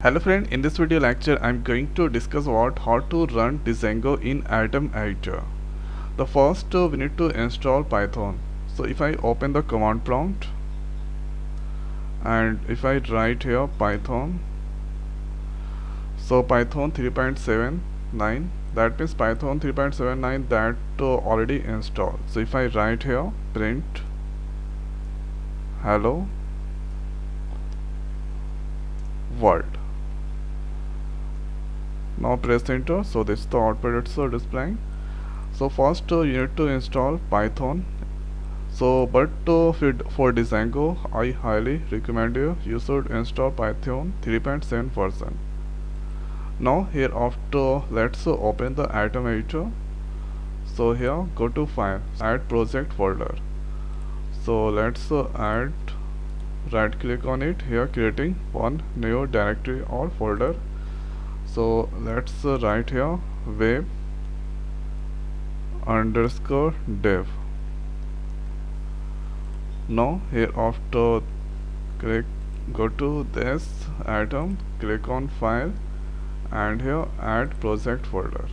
Hello friend, in this video lecture I'm going to discuss about how to run Django in Atom editor. The first we need to install Python. So if I open the command prompt and if I write here Python, so Python 3.79, that means Python 3.79 that already installed. So if I write here print hello world, now press enter. So this is the output it's displaying. So first you need to install Python. So but for Django I highly recommend you should install Python 3.7 version. Now here after let's open the Atom editor. So here go to file, add project folder. So let's add, right click on it, here creating one new directory or folder. So let's write here web underscore dev. Now here after go to this Atom, click on file and here add project folder.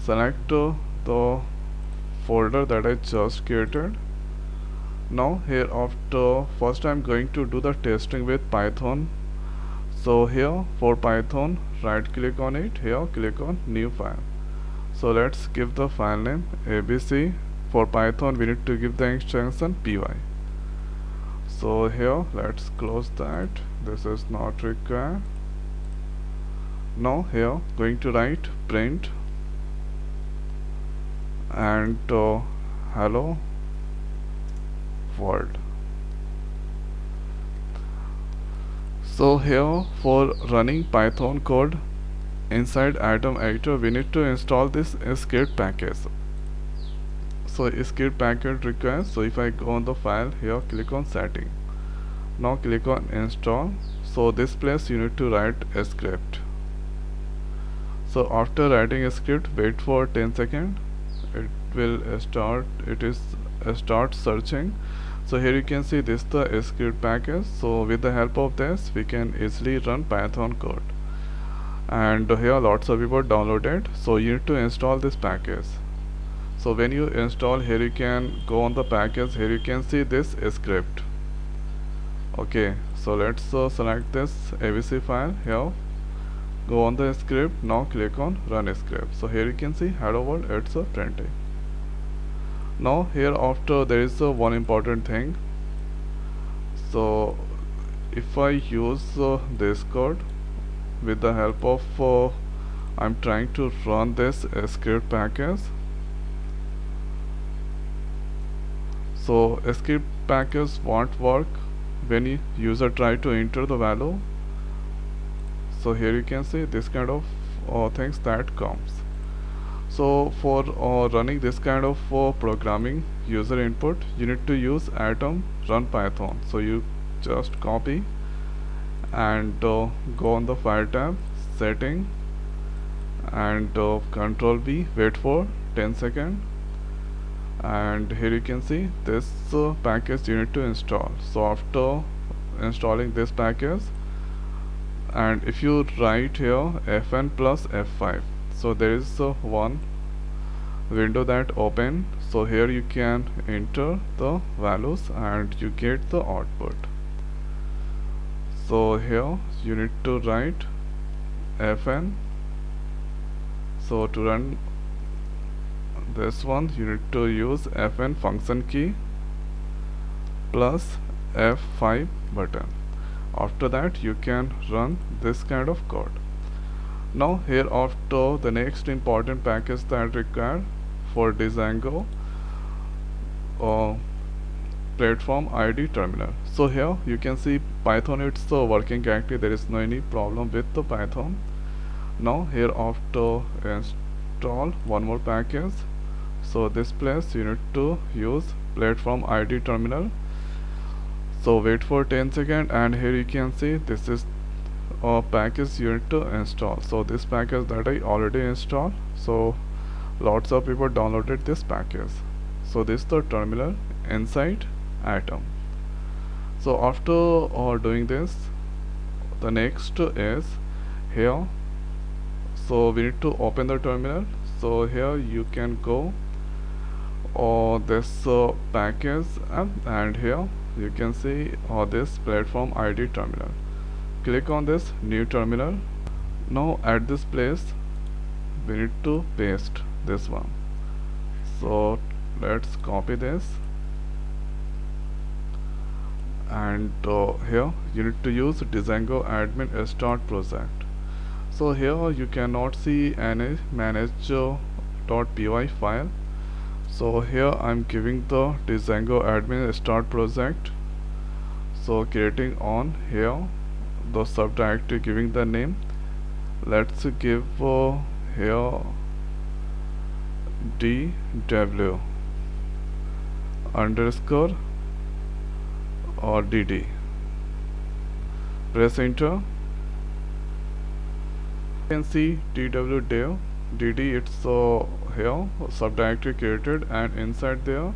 Select the folder that I just created. Now here after first I'm going to do the testing with Python. So here for Python right click on it, here click on new file. So let's give the file name abc. For Python we need to give the extension py. So here let's close that, this is not required. Now here going to write print and hello world. So here for running Python code inside Atom editor we need to install this script package. So script package requires, so if I go on the file, here click on setting, now click on install. So this place you need to write a script. So after writing a script, wait for 10 seconds, it will start searching. So here you can see this the script package. So with the help of this we can easily run Python code, and here lots of people downloaded. So you need to install this package. So when you install, here you can go on the package, here you can see this script. Okay, so let's select this abc file, here go on the script, now click on run script. So here you can see hello world, it's printing. Now here after there is one important thing. So if I use this code with the help of I'm trying to run this script package. So script package won't work when user try to enter the value. So here you can see this kind of things that comes. So for running this kind of programming user input, you need to use Atom run Python. So you just copy and go on the file tab, setting, and control V, wait for 10 seconds. And here you can see this package you need to install. So after installing this package, and if you write here fn plus f5, so there is one window that open. So here you can enter the values and you get the output. So here you need to write fn. So to run this one you need to use fn function key plus f5 button. After that you can run this kind of code. Now here after the next important package that required for Django, PlatformID terminal. So here you can see Python, it's working correctly, there is no any problem with the Python. Now here after install one more package. So this place you need to use PlatformID terminal. So wait for 10 seconds and here you can see this is a package you need to install. So this package that I already installed, so lots of people downloaded this package. So this is the terminal inside Atom. So after doing this, the next is here. So we need to open the terminal. So here you can go or this package app, and here you can see this platform ID terminal. Click on this new terminal. Now at this place we need to paste this one. So let's copy this, and here you need to use django admin start project. So here you cannot see any manage.py file. So here I'm giving the django admin start project. So creating on here the subdirectory, giving the name. Let's give here dw underscore or dd. Press enter. You can see dw dd, it's here subdirectory created, and inside there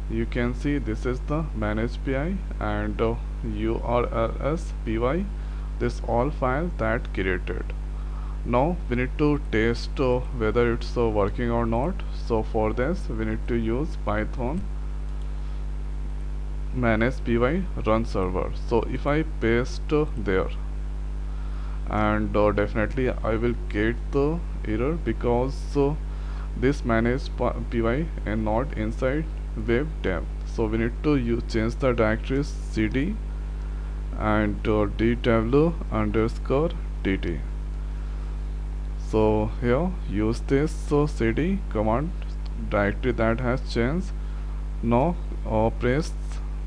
you can see this is the manage pi and urls py, this all file that created. Now we need to test whether it's working or not. So for this we need to use python manage py run server. So if I paste there, and definitely I will get the error because this manage py and not inside web dev. So we need to change the directory cd and dw underscore dt. So here use this cd command directory that has changed. Now press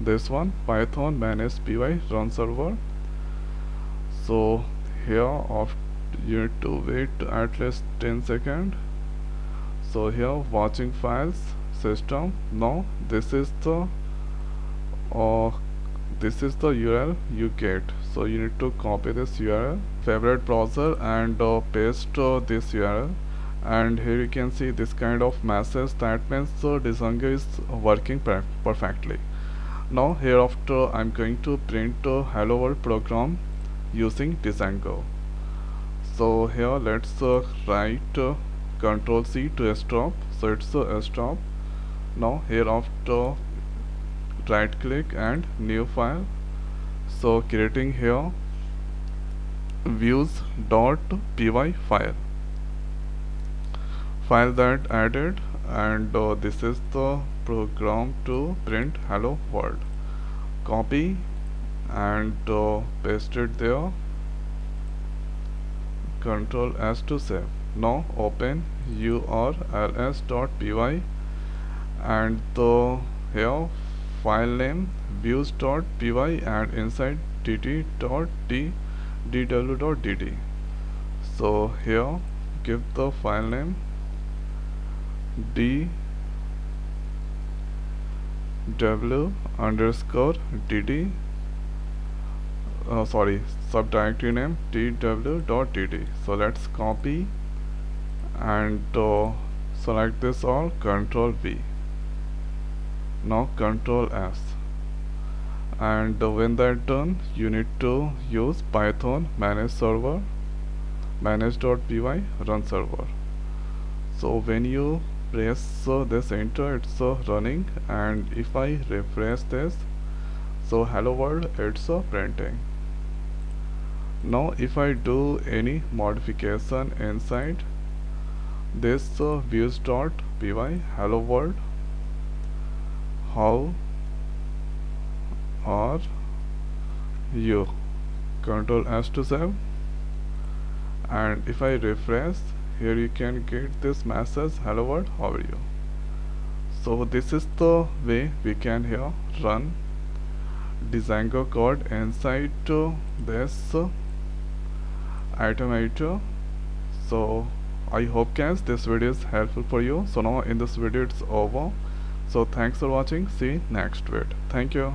this one python manage py run server. So here you need to wait at least 10 seconds. So here watching files system. Now this is the URL you get. So you need to copy this URL favorite browser and paste this URL, and here you can see this kind of message. That means django is working perfectly. Now hereafter I'm going to print hello world program using django. So here let's write Control C to stop. So it's stop. Now hereafter right click and new file. So creating here views.py file that added, and this is the program to print hello world. Copy and paste it there. Control S to save. Now open urls.py and here file name views.py and inside dw.dd. So here give the file name dw underscore dd, subdirectory name dw.dd. So let's copy and select this all, Control V. Now Control S, and when that done you need to use python manage server manage.py run server. So when you press this enter, it's running, and if I refresh this, so hello world, it's printing. Now if I do any modification inside this views.py hello world, how are you, Control S to save, and if I refresh, here you can get this message, hello world, how are you. So this is the way we can here run django code inside this automator. So I hope guys this video is helpful for you. So now in this video it's over. So thanks for watching. See you next video. Thank you.